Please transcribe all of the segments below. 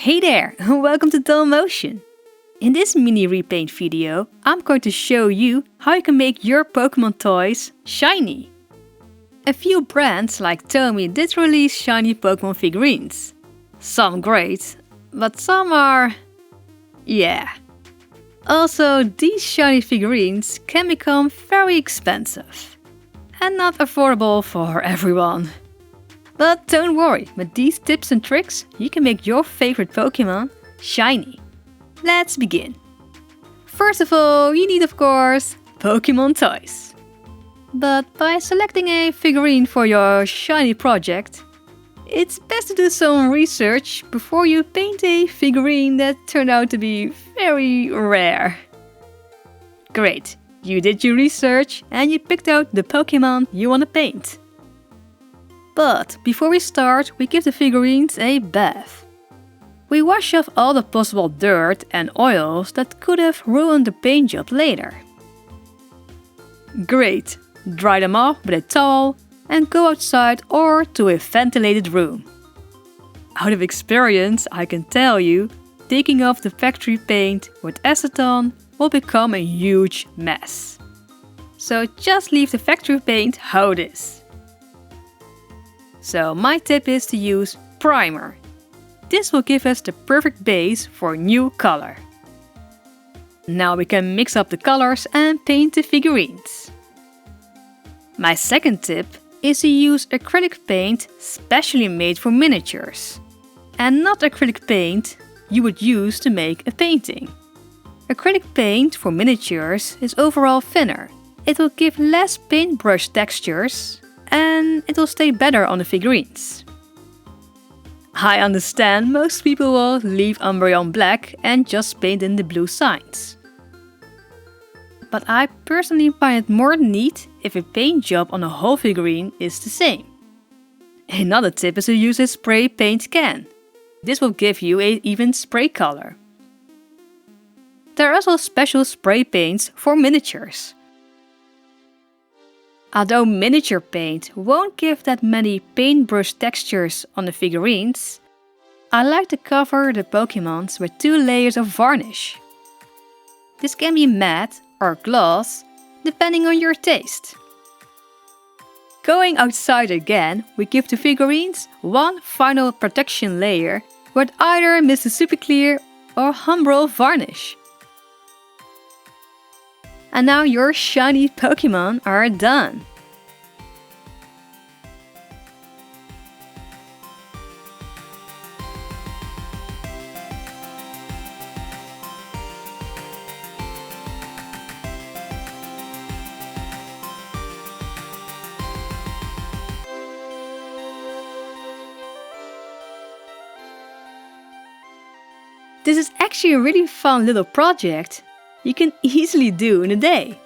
Hey there, welcome to DollMotion. In this mini repaint video, I'm going to show you how you can make your Pokémon toys shiny. A few brands like Tomy did release shiny Pokémon figurines. Some great, but some are... yeah. Also, these shiny figurines can become very expensive and not affordable for everyone. But don't worry, with these tips and tricks, you can make your favorite Pokémon shiny. Let's begin. First of all, you need, of course, Pokémon toys. But by selecting a figurine for your shiny project, it's best to do some research before you paint a figurine that turned out to be very rare. Great, you did your research and you picked out the Pokémon you want to paint. But before we start, we give the figurines a bath. We wash off all the possible dirt and oils that could have ruined the paint job later. Great! Dry them off with a towel and go outside or to a ventilated room. Out of experience, I can tell you, taking off the factory paint with acetone will become a huge mess. So just leave the factory paint how it is. So my tip is to use primer. This will give us the perfect base for a new color. Now we can mix up the colors and paint the figurines. My second tip is to use acrylic paint specially made for miniatures. And not acrylic paint you would use to make a painting. Acrylic paint for miniatures is overall thinner. It will give less paintbrush textures and it will stay better on the figurines. I understand most people will leave Umbreon black and just paint in the blue signs. But I personally find it more neat if a paint job on a whole figurine is the same. Another tip is to use a spray paint can. This will give you an even spray color. There are also special spray paints for miniatures. Although miniature paint won't give that many paintbrush textures on the figurines, I like to cover the Pokémons with 2 layers of varnish. This can be matte or gloss, depending on your taste. Going outside again, we give the figurines one final protection layer with either Mr. Super Clear or Umbreon varnish. And now your shiny Pokémon are done. This is actually a really fun little project you can easily do in a day.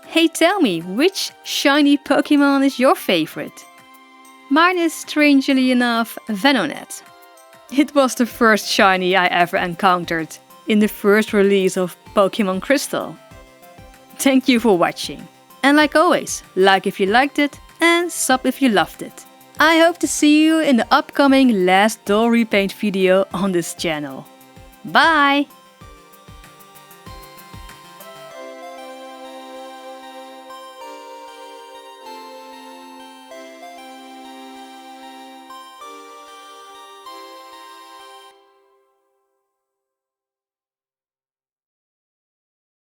Hey, tell me, which shiny Pokémon is your favorite? Mine is, strangely enough, Venonat. It was the first shiny I ever encountered in the first release of Pokémon Crystal. Thank you for watching. And like always, like if you liked it and sub if you loved it. I hope to see you in the upcoming last doll repaint video on this channel. Bye!